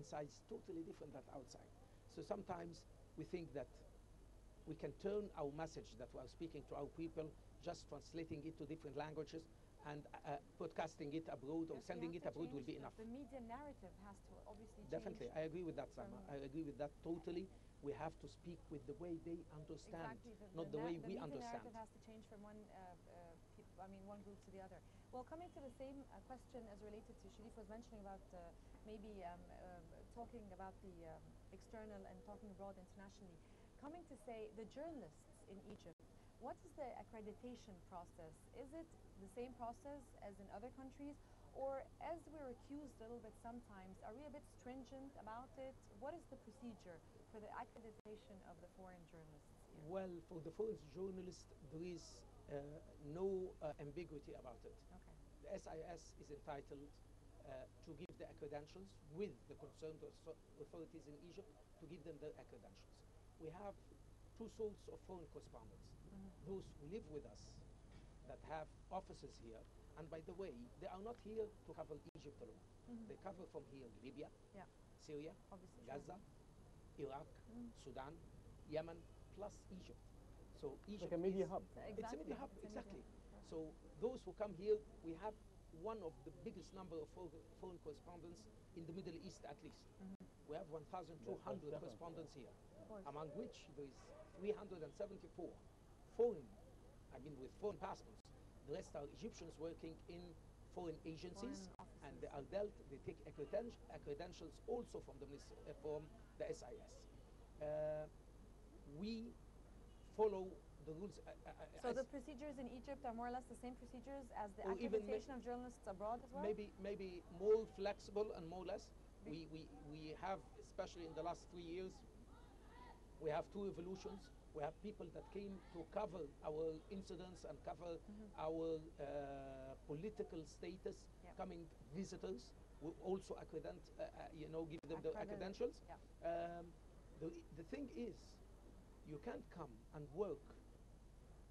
inside is totally different than outside. So sometimes we think that we can turn our message that we are speaking to our people, just translating it to different languages and podcasting it abroad or sending it abroad will be enough. The media narrative has to obviously change. Definitely, I agree with that, Sama. I agree with that totally. We have to speak with the way they understand, exactly. not the way we understand. The media narrative has to change from one group to the other. Well, coming to the same question as related to Sharif was mentioning about maybe talking about the external and talking abroad internationally. Coming to say the journalists in Egypt, what is the accreditation process? Is it the same process as in other countries? Or as we're accused a little bit sometimes, are we a bit stringent about it? What is the procedure for the accreditation of the foreign journalists here? Well, for the foreign journalists, there is no ambiguity about it. Okay. The SIS is entitled to give the credentials with the concerned authorities in Egypt to give them the credentials. We have two sorts of foreign correspondents. Those who live with us that have offices here, and by the way, they are not here to cover Egypt alone. They cover from here Libya, Syria, obviously, Gaza, Iraq, Sudan, Yemen, plus Egypt. So Egypt like a media hub. Exactly. It's a media hub, exactly. So those who come here, we have one of the biggest number of foreign correspondents in the Middle East at least. We have 1,200 correspondents here, among which there is 374 foreign, I mean with foreign passports. The rest are Egyptians working in foreign agencies, and they are they take credentials also from the SIS. We follow the rules. So the procedures in Egypt are more or less the same procedures as the accreditation of journalists abroad as well? Maybe more flexible and more or less. We have, especially in the last 3 years, we have two evolutions. We have people that came to cover our incidents and cover our political status, coming visitors. We also give them the credentials. The thing is, you can't come and work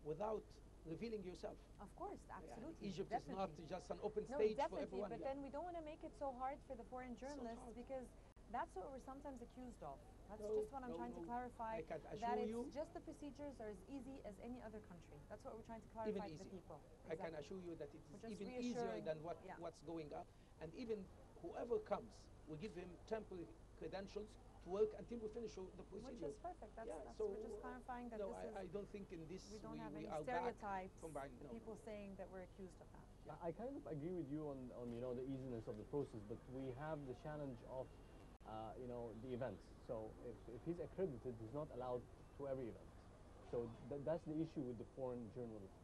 without revealing yourself. Of course, absolutely. Egypt definitely. is not just an open stage for everyone. But then we don't want to make it so hard for the foreign journalists because that's what we're sometimes accused of. That's just what I'm trying to clarify. I can assure that it's you, just the procedures are as easy as any other country. That's what we're trying to clarify to the people. Exactly. I can assure you that it is even easier than what's going on. And even whoever comes, we give him temporary credentials to work until we finish the procedure. Which is perfect. So we're just clarifying that I don't think in this we don't have we any are stereotypes. No. People saying that we're accused of that. I kind of agree with you on the easiness of the process, but we have the challenge of the events. So if he's accredited, he's not allowed to every event. So that's the issue with the foreign journalists.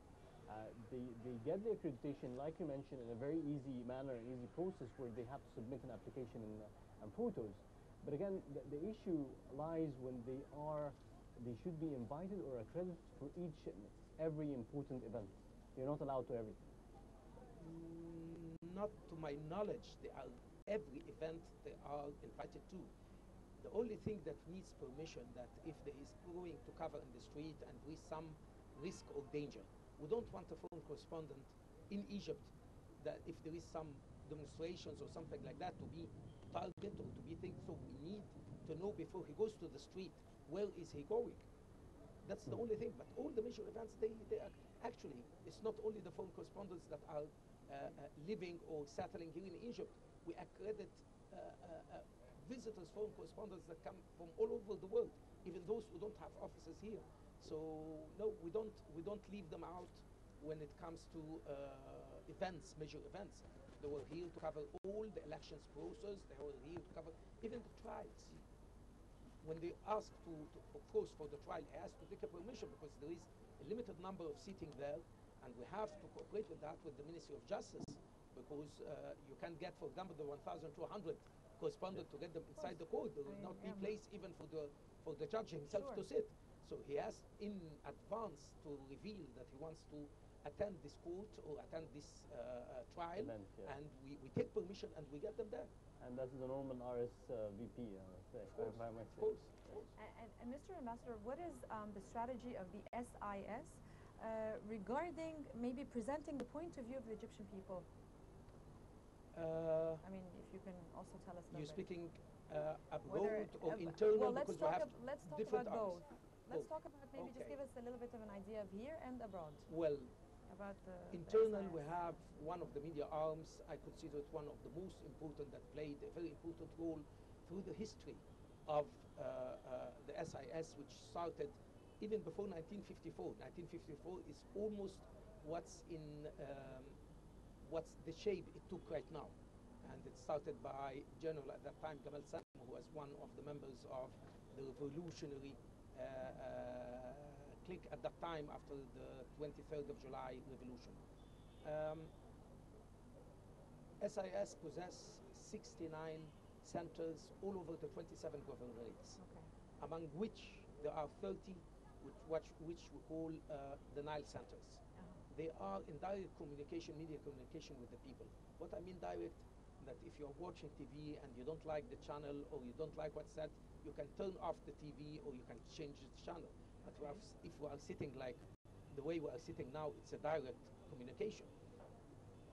They get the accreditation, like you mentioned, in a very easy manner, an easy process where they have to submit an application and photos. But again, the issue lies when they should be invited or accredited for every important event. You're not allowed to everything. Not to my knowledge. Every event they are invited to. The only thing that needs permission, that if there is going to cover in the street and there is some risk or danger, we don't want a foreign correspondent in Egypt that if there is some demonstrations or something like that to be targeted or to be think. So we need to know before he goes to the street, where is he going? That's the only thing. But all the major events, they are actually, it's not only the foreign correspondents that are living or settling here in Egypt. We accredit visitors, foreign correspondents that come from all over the world, even those who don't have offices here. So no, we don't leave them out when it comes to events, major events. They were here to cover all the elections process. They were here to cover even the trials. When they ask of course, for the trial, he has to take a permission because there is a limited number of seating there, and we have to cooperate with that with the Ministry of Justice, because you can get, for example, the 1,200 correspondent to get them inside the court. There will not be place even for the judge himself to sit. So he has in advance to reveal that he wants to attend this court or attend this trial, and we take permission and we get them there. And that's the normal RSVP, if I might say. Of course. And Mr. Ambassador, what is the strategy of the SIS regarding maybe presenting the point of view of the Egyptian people? I mean, if you can also tell us. You're speaking abroad or internal, well, because we have let's talk different about both. arms. Let's talk about maybe just Okay. give us a little bit of an idea of here and abroad Well, about the internal, we SIS. have one of the media arms. I consider it one of the most important, that played a very important role through the history of the SIS, which started even before 1954. 1954 is almost what's in what's the shape it took right now. And it started by General at that time, Gamal Salam, who was one of the members of the revolutionary clique at that time after the 23rd of July revolution. SIS possess 69 centers all over the 27 governorates, Okay. among which there are 30 which we call the Nile centers. They are in direct communication, media communication with the people. What I mean direct, that if you're watching TV and you don't like the channel or you don't like what's said, you can turn off the TV or you can change the channel. But if we are sitting like the way we are sitting now, it's a direct communication.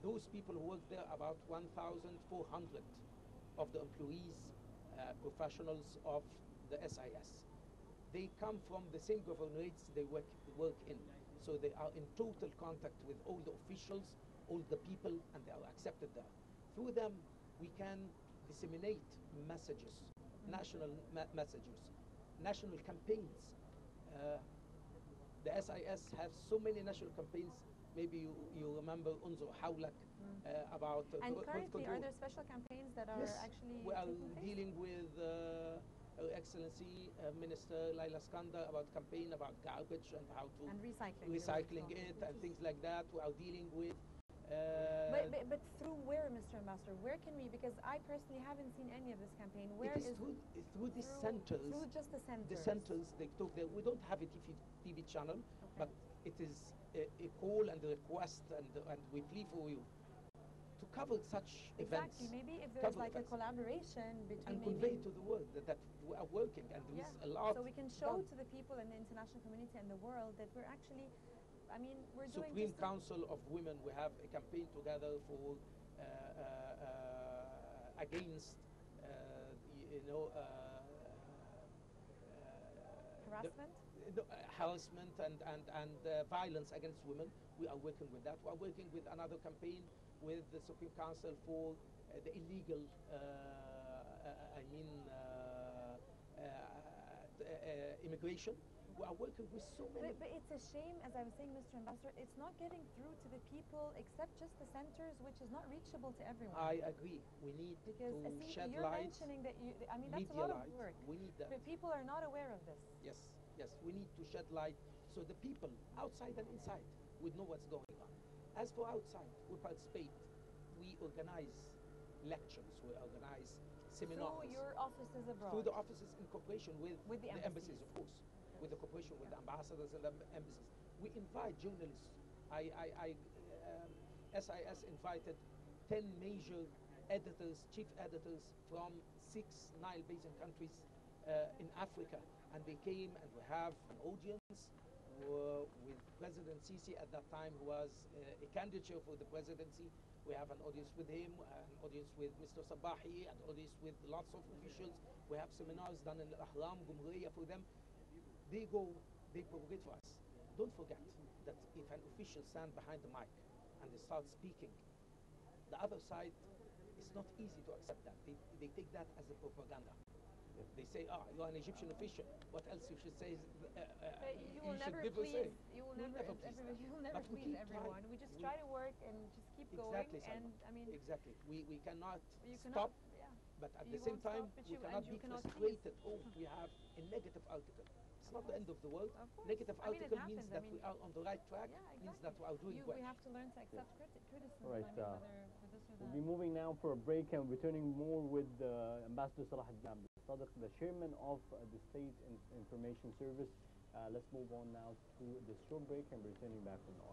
Those people who work there, about 1,400 of the employees, professionals of the SIS. They come from the same governorates they work in. So they are in total contact with all the officials, all the people, and they are accepted there. Through them, we can disseminate messages, national messages, national campaigns. The SIS has so many national campaigns. Maybe you remember Unzur Hawlak, about And birth currently, control. are there special campaigns that are Yes, actually we are taking place? dealing with Her Excellency Minister Laila Skandar about campaign about garbage and how to And recycling. recycling it and things like that. We are dealing with. But through where, Mr. Ambassador? Where can we? Because I personally haven't seen any of this campaign. Where it is through the centers. Through just the centers. The centers they talk there. We don't have a TV channel, but it is a call and a request, and we plea for you to cover such events. Exactly. Maybe if there's like a collaboration between and convey to the world that we are working, and there is a lot. So we can show to the people in the international community and the world that we're actually, I mean, we're doing Supreme Council of Women. We have a campaign together for against harassment. Harassment and violence against women. We are working with that. We are working with another campaign with the Supreme Council for the illegal, immigration. We are working with so many. But it's a shame, as I was saying, Mr. Ambassador, it's not getting through to the people except just the centers, which is not reachable to everyone. I agree. We need because to shed you're light. Mentioning that I mean, that's a lot of work. We need that. But people are not aware of this. Yes, yes. We need to shed light so the people outside and inside would know what's going on. As for outside, we participate. We organize lectures. We organize seminars. Through your offices abroad. Through the offices in cooperation with the embassies, of course. With the cooperation with the ambassadors and the embassies. We invite journalists. SIS invited 10 major editors, chief editors from 6 Nile Basin countries in Africa. And they came, and we have an audience with President Sisi at that time, who was a candidate for the presidency. We have an audience with him, an audience with Mr. Sabahi, an audience with lots of officials. We have seminars done in Al-Ahram, Gumriya for them. They propagate for us. Don't forget that if an official stands behind the mic and they start speaking, the other side, it's not easy to accept that. They take that as a propaganda. They say, you're an Egyptian official. What else you should say? You will never please. You will never please everyone. We just try to work and just keep going. And I mean, exactly. We cannot stop. But at the same time, we cannot be frustrated. We have a negative article. It's not the end of the world. Negative article means that we are on the right track. Means that we are doing well. We have to learn to accept criticism. Right. Whether for this or that. We'll be moving now for a break and returning more with Ambassador Salah Ad-Din Sadiq, the chairman of the State Information Service. Let's move on now to the short break and returning back from the